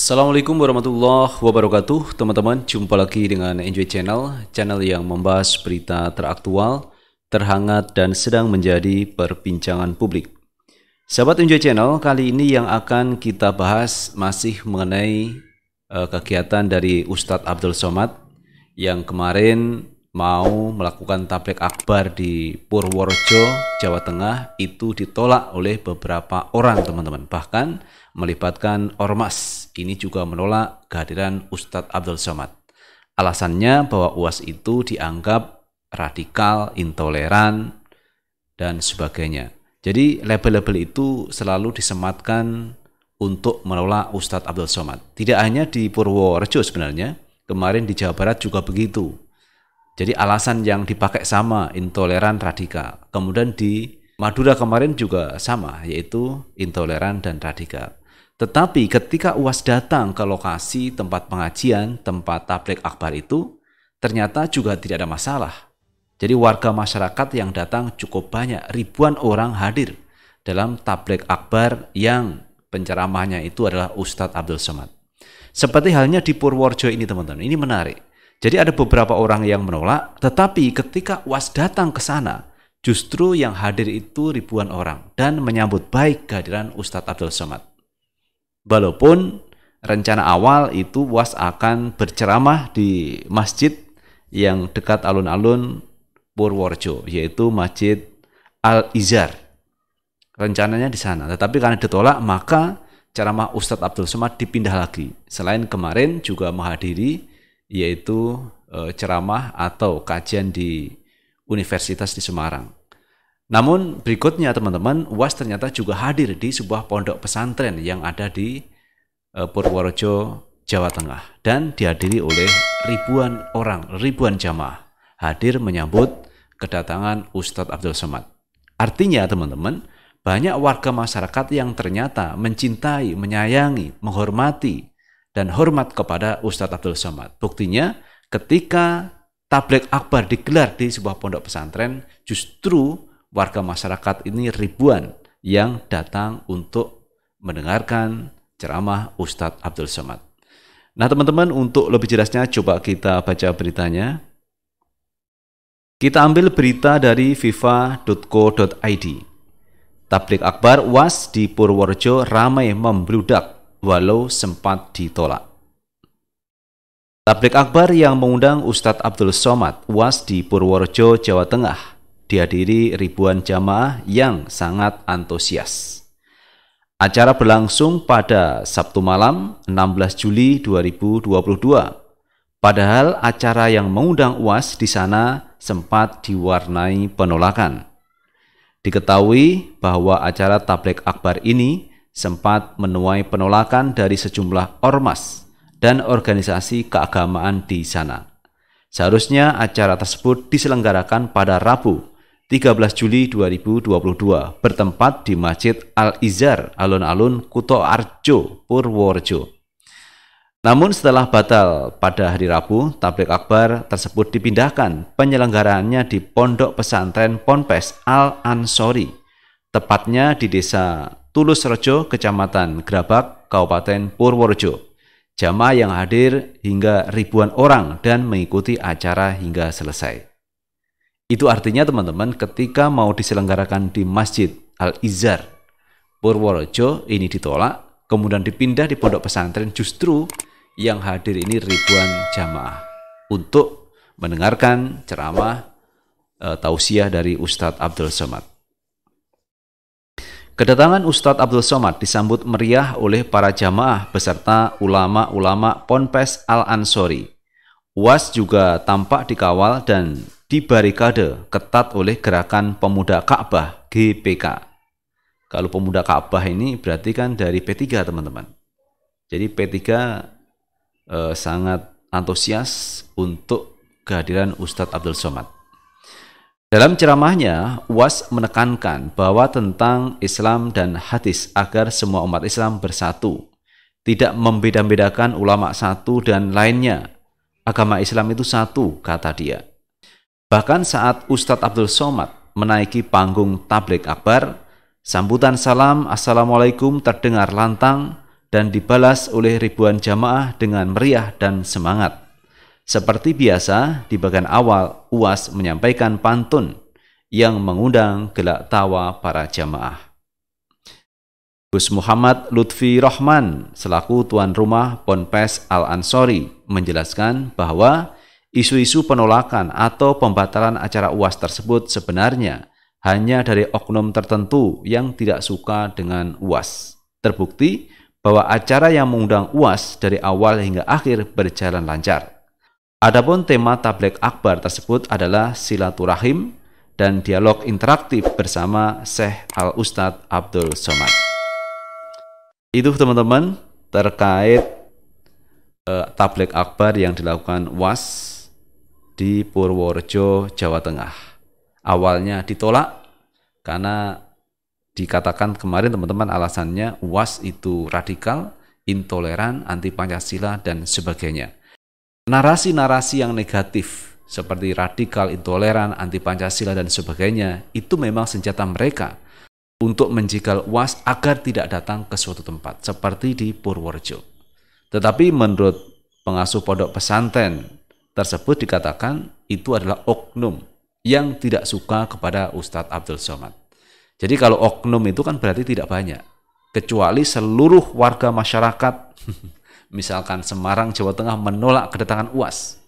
Assalamualaikum warahmatullahi wabarakatuh. Teman-teman, jumpa lagi dengan Enjoy Channel yang membahas berita teraktual, terhangat, dan sedang menjadi perbincangan publik. Sahabat Enjoy Channel, kali ini yang akan kita bahas masih mengenai kegiatan dari Ustadz Abdul Somad yang kemarin mau melakukan tabligh akbar di Purworejo, Jawa Tengah. Itu ditolak oleh beberapa orang, teman-teman. Bahkan melibatkan ormas. Ini juga menolak kehadiran Ustadz Abdul Somad. Alasannya bahwa UAS itu dianggap radikal, intoleran, dan sebagainya. Jadi label-label itu selalu disematkan untuk menolak Ustadz Abdul Somad. Tidak hanya di Purworejo sebenarnya, kemarin di Jawa Barat juga begitu. Jadi alasan yang dipakai sama, intoleran, radikal. Kemudian di Madura kemarin juga sama, yaitu intoleran dan radikal. Tetapi ketika UAS datang ke lokasi tempat pengajian, tempat tabligh akbar itu, ternyata juga tidak ada masalah. Jadi warga masyarakat yang datang cukup banyak, ribuan orang hadir dalam tabligh akbar yang penceramahnya itu adalah Ustadz Abdul Somad. Seperti halnya di Purworejo ini, teman-teman, ini menarik. Jadi ada beberapa orang yang menolak, tetapi ketika UAS datang ke sana, justru yang hadir itu ribuan orang dan menyambut baik kehadiran Ustadz Abdul Somad. Walaupun rencana awal itu UAS akan berceramah di masjid yang dekat alun-alun Purworejo, yaitu Masjid Al-Izhar. Rencananya di sana, tetapi karena ditolak, maka ceramah Ustadz Abdul Somad dipindah lagi. Selain kemarin juga menghadiri yaitu ceramah atau kajian di Universitas di Semarang. Namun berikutnya, teman-teman, UAS ternyata juga hadir di sebuah pondok pesantren yang ada di Purworejo, Jawa Tengah, dan dihadiri oleh ribuan orang, ribuan jamaah hadir menyambut kedatangan Ustadz Abdul Somad. Artinya, teman-teman, banyak warga masyarakat yang ternyata mencintai, menyayangi, menghormati, dan hormat kepada Ustadz Abdul Somad. Buktinya, ketika tabligh akbar digelar di sebuah pondok pesantren, justru warga masyarakat ini ribuan yang datang untuk mendengarkan ceramah Ustadz Abdul Somad. Nah, teman-teman, untuk lebih jelasnya coba kita baca beritanya. Kita ambil berita dari viva.co.id. Tabligh akbar UAS di Purworejo ramai membludak walau sempat ditolak. Tabligh akbar yang mengundang Ustadz Abdul Somad UAS di Purworejo, Jawa Tengah dihadiri ribuan jamaah yang sangat antusias. Acara berlangsung pada Sabtu malam 16 Juli 2022. Padahal acara yang mengundang UAS di sana sempat diwarnai penolakan. Diketahui bahwa acara tabligh akbar ini sempat menuai penolakan dari sejumlah ormas dan organisasi keagamaan di sana. Seharusnya acara tersebut diselenggarakan pada Rabu 13 Juli 2022 bertempat di Masjid Al-Izhar, alun-alun Kutoarjo, Purworejo. Namun setelah batal pada hari Rabu, tabligh akbar tersebut dipindahkan penyelenggaraannya di Pondok Pesantren Ponpes Al-Ansori, tepatnya di Desa Tulusrejo, Kecamatan Grabak, Kabupaten Purworejo. Jamaah yang hadir hingga ribuan orang dan mengikuti acara hingga selesai. Itu artinya, teman-teman, ketika mau diselenggarakan di Masjid Al-Izhar Purworejo ini ditolak, kemudian dipindah di pondok pesantren, justru yang hadir ini ribuan jamaah untuk mendengarkan ceramah tausiah dari Ustadz Abdul Somad. Kedatangan Ustadz Abdul Somad disambut meriah oleh para jamaah beserta ulama-ulama Ponpes Al-Ansori. UAS juga tampak dikawal dan dibarikade ketat oleh Gerakan Pemuda Ka'bah GPK. Kalau Pemuda Ka'bah ini berarti kan dari P3, teman-teman. Jadi P3 sangat antusias untuk kehadiran Ustadz Abdul Somad. Dalam ceramahnya, UAS menekankan bahwa tentang Islam dan hadis agar semua umat Islam bersatu, tidak membeda-bedakan ulama satu dan lainnya. Agama Islam itu satu, kata dia. Bahkan saat Ustadz Abdul Somad menaiki panggung tabligh akbar, sambutan salam Assalamualaikum terdengar lantang dan dibalas oleh ribuan jamaah dengan meriah dan semangat. Seperti biasa, di bagian awal UAS menyampaikan pantun yang mengundang gelak tawa para jamaah. Gus Muhammad Lutfi Rahman selaku tuan rumah Ponpes Al-Ansori menjelaskan bahwa isu-isu penolakan atau pembatalan acara UAS tersebut sebenarnya hanya dari oknum tertentu yang tidak suka dengan UAS. Terbukti bahwa acara yang mengundang UAS dari awal hingga akhir berjalan lancar. Adapun tema tabligh akbar tersebut adalah silaturahim dan dialog interaktif bersama Syekh Al-Ustadz Abdul Somad. Itu teman-teman terkait tabligh akbar yang dilakukan UAS di Purworejo, Jawa Tengah. Awalnya ditolak karena dikatakan kemarin teman-teman alasannya UAS itu radikal, intoleran, anti Pancasila dan sebagainya. Narasi-narasi yang negatif seperti radikal, intoleran, anti Pancasila dan sebagainya itu memang senjata mereka untuk menjegal UAS agar tidak datang ke suatu tempat seperti di Purworejo. Tetapi menurut pengasuh pondok pesantren tersebut dikatakan itu adalah oknum yang tidak suka kepada Ustadz Abdul Somad. Jadi kalau oknum itu kan berarti tidak banyak, kecuali seluruh warga masyarakat misalkan Semarang, Jawa Tengah menolak kedatangan UAS.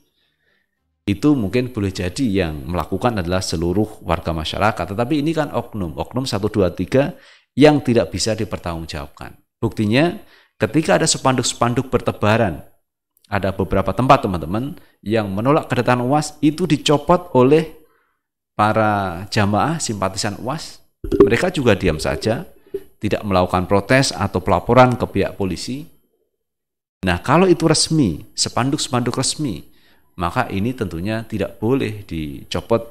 Itu mungkin boleh jadi yang melakukan adalah seluruh warga masyarakat. Tetapi ini kan oknum 1, 2, 3 yang tidak bisa dipertanggungjawabkan. Buktinya ketika ada spanduk-spanduk bertebaran, ada beberapa tempat teman-teman yang menolak kedatangan UAS itu dicopot oleh para jamaah simpatisan UAS. Mereka juga diam saja, tidak melakukan protes atau pelaporan ke pihak polisi. Nah, kalau itu resmi, spanduk-spanduk resmi, maka ini tentunya tidak boleh dicopot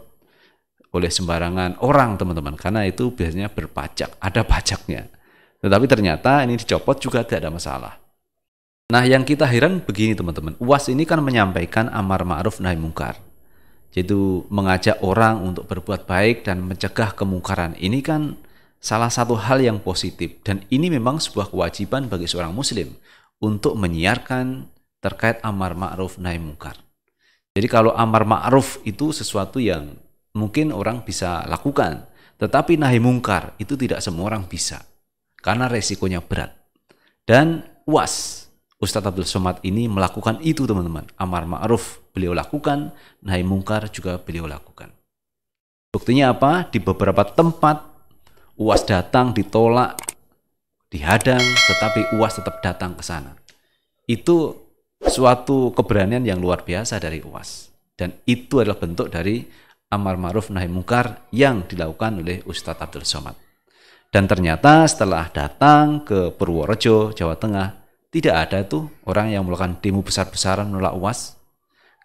oleh sembarangan orang, teman-teman, karena itu biasanya berpajak, ada pajaknya. Tetapi ternyata ini dicopot juga tidak ada masalah. Nah, yang kita heran begini, teman-teman. UAS ini kan menyampaikan amar ma'ruf nahi mungkar, yaitu mengajak orang untuk berbuat baik dan mencegah kemungkaran. Ini kan salah satu hal yang positif, dan ini memang sebuah kewajiban bagi seorang muslim untuk menyiarkan terkait amar ma'ruf nahi mungkar. Jadi kalau amar ma'ruf itu sesuatu yang mungkin orang bisa lakukan, tetapi nahi mungkar itu tidak semua orang bisa, karena resikonya berat. Dan UAS, Ustadz Abdul Somad ini melakukan itu, teman-teman. Amar ma'ruf beliau lakukan, nahi mungkar juga beliau lakukan. Buktinya apa? Di beberapa tempat UAS datang ditolak, dihadang, tetapi UAS tetap datang ke sana. Itu suatu keberanian yang luar biasa dari UAS. Dan itu adalah bentuk dari amar ma'ruf nahi mungkar yang dilakukan oleh Ustadz Abdul Somad. Dan ternyata setelah datang ke Purworejo, Jawa Tengah, tidak ada tuh orang yang melakukan demo besar-besaran menolak UAS.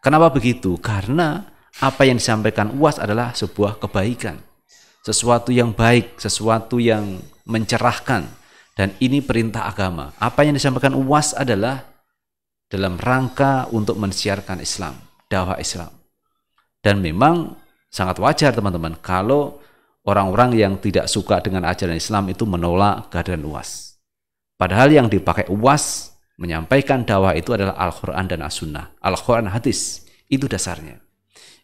Kenapa begitu? Karena apa yang disampaikan UAS adalah sebuah kebaikan, sesuatu yang baik, sesuatu yang mencerahkan, dan ini perintah agama. Apa yang disampaikan UAS adalah dalam rangka untuk mensiarkan Islam, dakwah Islam. Dan memang sangat wajar, teman-teman, kalau orang-orang yang tidak suka dengan ajaran Islam itu menolak kehadiran UAS. Padahal yang dipakai UAS menyampaikan dakwah itu adalah Al-Quran dan As-Sunnah. Al-Quran hadis, itu dasarnya.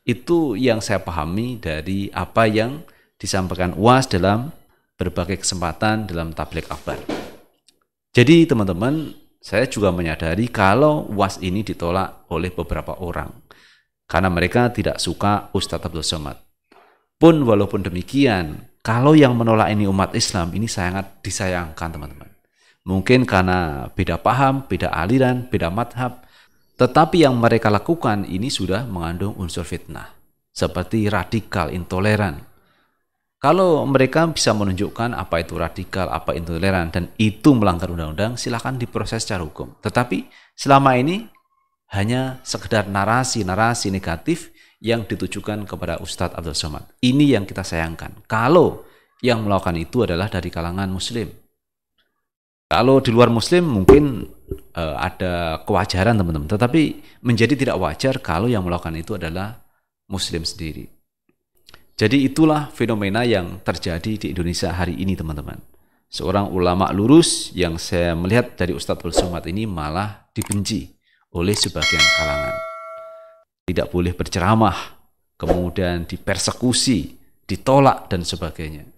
Itu yang saya pahami dari apa yang disampaikan UAS dalam berbagai kesempatan dalam tabligh akbar. Jadi teman-teman, saya juga menyadari kalau UAS ini ditolak oleh beberapa orang karena mereka tidak suka Ustadz Abdul Somad. Pun walaupun demikian, kalau yang menolak ini umat Islam, ini sangat disayangkan, teman-teman. Mungkin karena beda paham, beda aliran, beda madhab, tetapi yang mereka lakukan ini sudah mengandung unsur fitnah, seperti radikal, intoleran. Kalau mereka bisa menunjukkan apa itu radikal, apa intoleran, dan itu melanggar undang-undang, silakan diproses secara hukum. Tetapi selama ini hanya sekedar narasi-narasi negatif yang ditujukan kepada Ustadz Abdul Somad. Ini yang kita sayangkan. Kalau yang melakukan itu adalah dari kalangan muslim. Kalau di luar muslim mungkin ada kewajaran, teman-teman. Tetapi menjadi tidak wajar kalau yang melakukan itu adalah muslim sendiri. Jadi itulah fenomena yang terjadi di Indonesia hari ini, teman-teman. Seorang ulama lurus yang saya melihat dari Ustadz Abdul Somad ini malah dibenci oleh sebagian kalangan. Tidak boleh berceramah, kemudian dipersekusi, ditolak, dan sebagainya.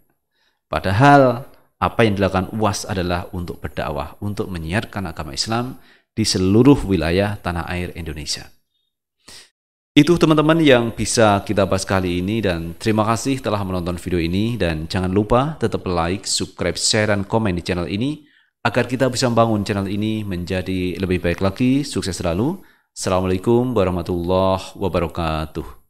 Padahal apa yang dilakukan UAS adalah untuk berdakwah, untuk menyiarkan agama Islam di seluruh wilayah tanah air Indonesia. Itu teman-teman yang bisa kita bahas kali ini, dan terima kasih telah menonton video ini, dan jangan lupa tetap like, subscribe, share, dan komen di channel ini agar kita bisa membangun channel ini menjadi lebih baik lagi. Sukses selalu. Assalamualaikum warahmatullahi wabarakatuh.